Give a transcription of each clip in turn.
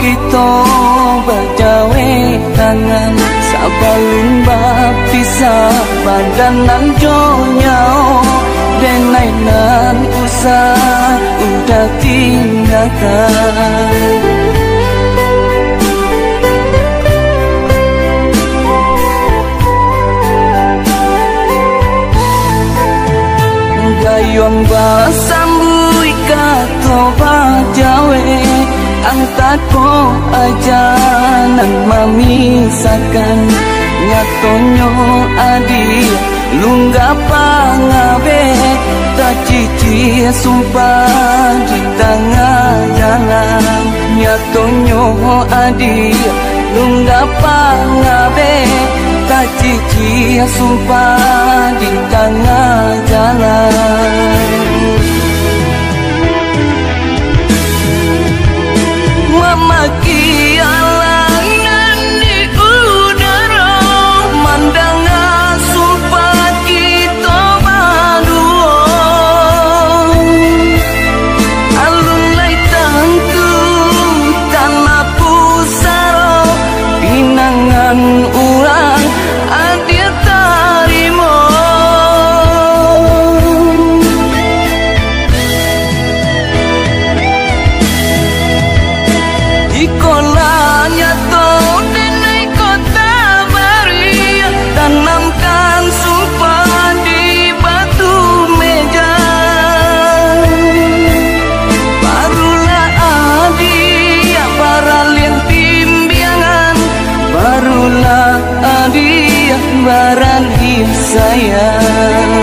kita berjawe tangan sabalun bapisah badanan jonyao denai nan usah udah tinggalkan. Gayung basambui kato bajawe angkat ko aja nan mamisakan nyatonyo adi lungga pangabe tak cici sumpah di tengah jalan nyatonyo adi lungga pangabe tak cici sumpah di tengah jalan. Memaki alangan di udara mandangan sumpah kita berdua alun lai tangku tanah pusaro pinangan urang adia tarimo ikolanya to denai kota bari tanamkan sumpah di batu meja barulah adi baral yang timbiangan barulah adi baral sayang.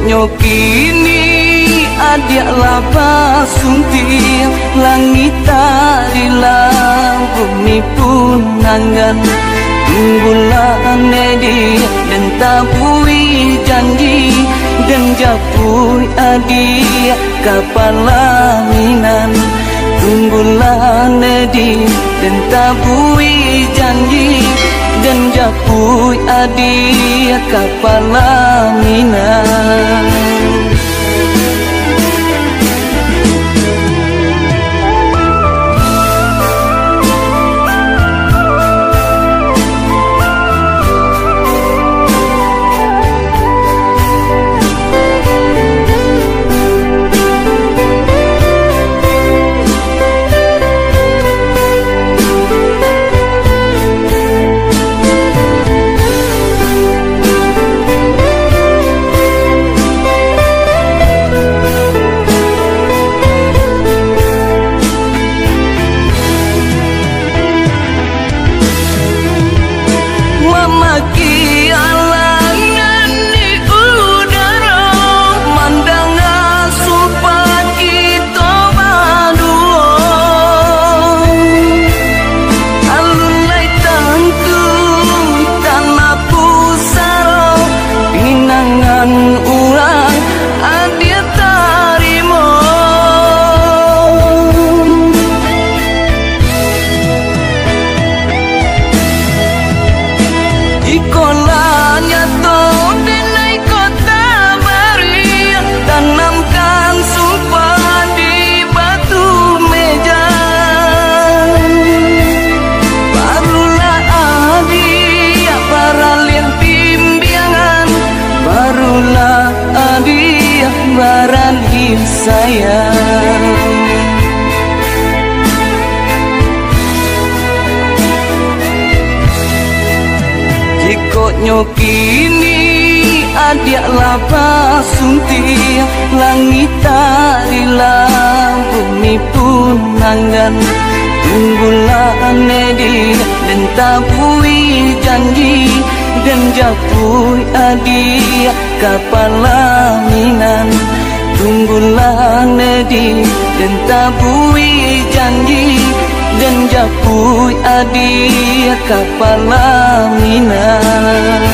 Nyokini adia lapa suntir langit tarilah bumi pun nangan tunggulah nedi dan tabui janji dan japui adia kapala minan tunggulah nedi dan tabui janji dan japui adia kapala minan. Memaki alangan di udara mandangan sumpah kita berdua alun lai tangku tanah pusaro pinangan urang adia tarimo ikolanya to denai kota bari tanamkan sumpah di batu meja barulah adi baral yang timbiangan barulah adi baral sayang. Nyokini adia lapa suntir langit tarilah bumi pun nangan tunggulah nedi dan tabui janji dan japui adia kapala minan tunggulah nedi dan tabui janji dan japui adia kapala minan.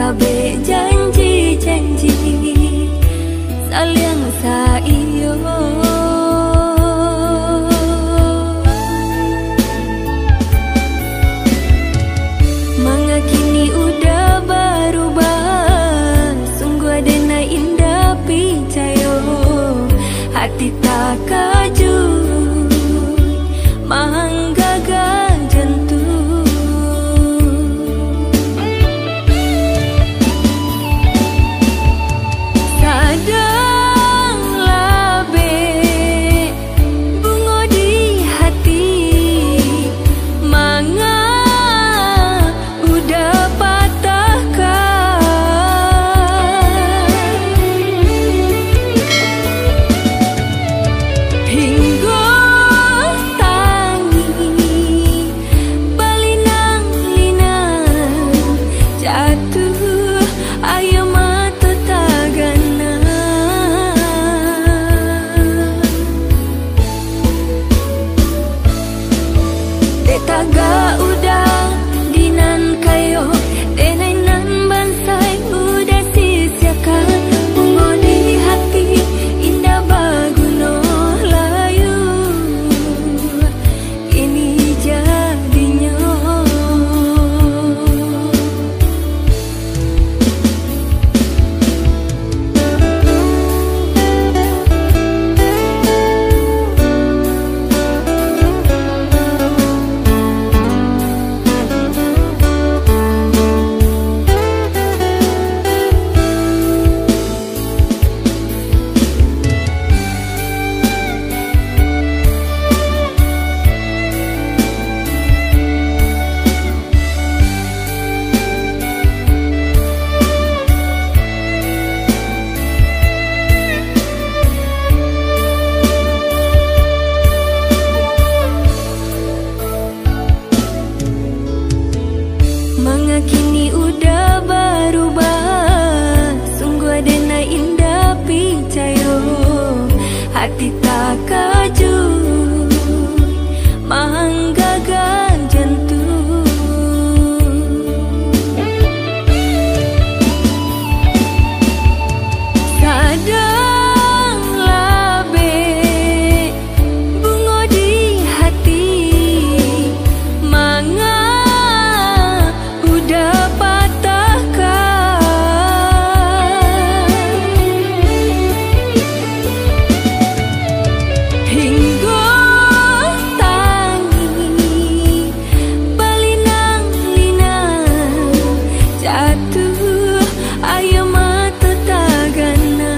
Tabe janji-janji saling saiyo. Manga kini udah berubah, sungguh adena indah picayo. Hati tak kajut, manggaga jantung. Kadang labe bungo di hati, manga udah patahkan. Hingga tangi balinang linang jatuh ayo mata tagana. Taga udah dinan kayo, denai nan bansai udah sisiakan. Bungo di hati indah baguno layu, ini jadinya. Manga kini udah berubah, sungguh adena indah picayo. Hati tak kajut, manggaga jantung. Kadang labe bungo di hati, manga udah patahkan. Hingga tangi balinang linang jatuh ayo mata tagana.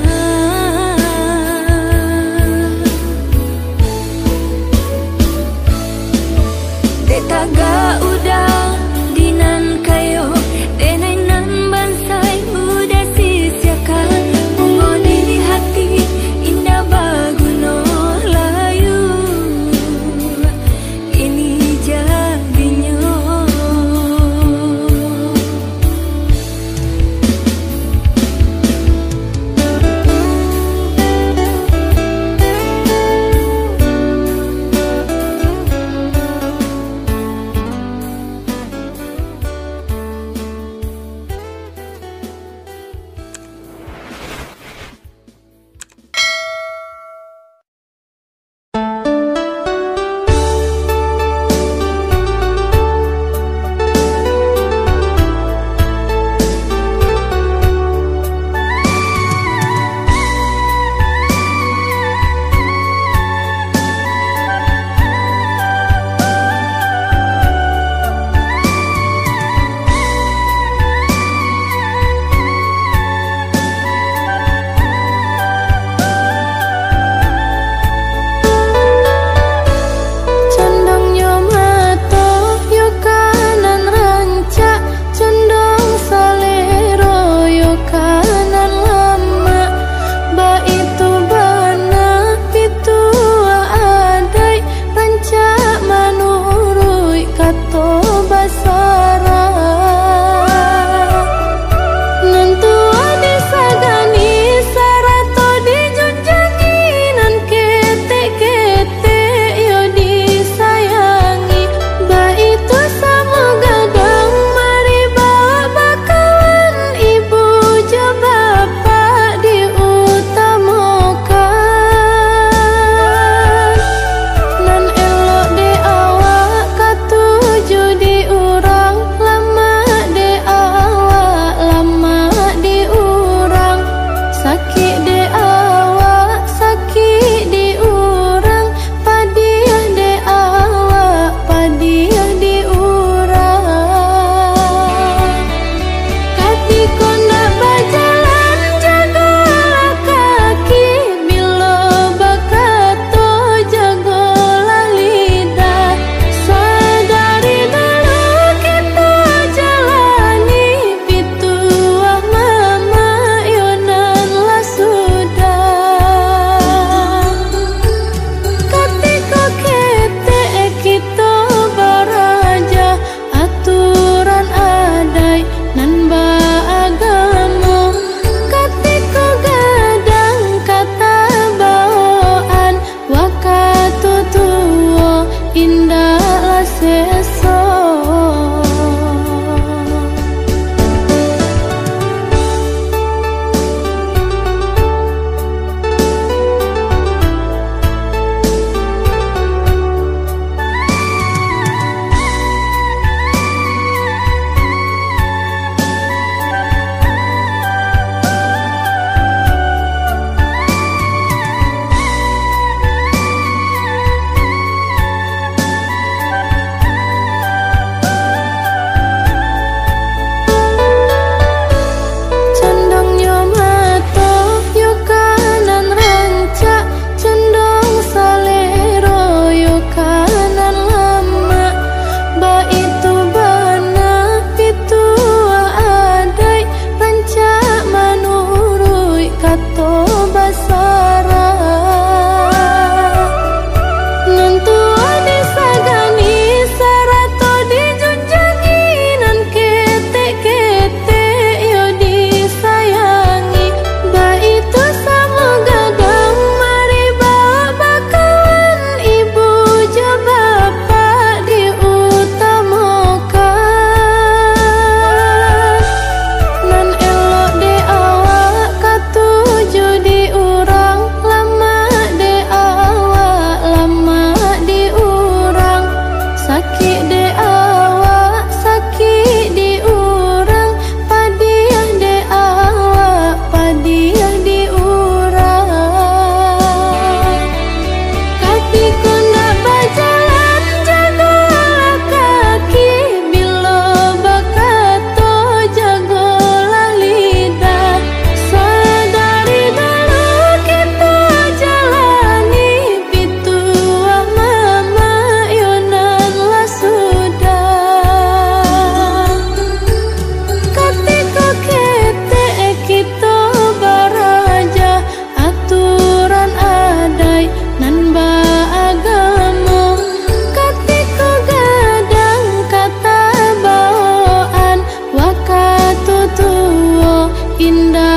Taga udah dinan kayo, denai nan bansai udah sisiakan. Bungo di hati indah baguno layu, ini jadinya. indah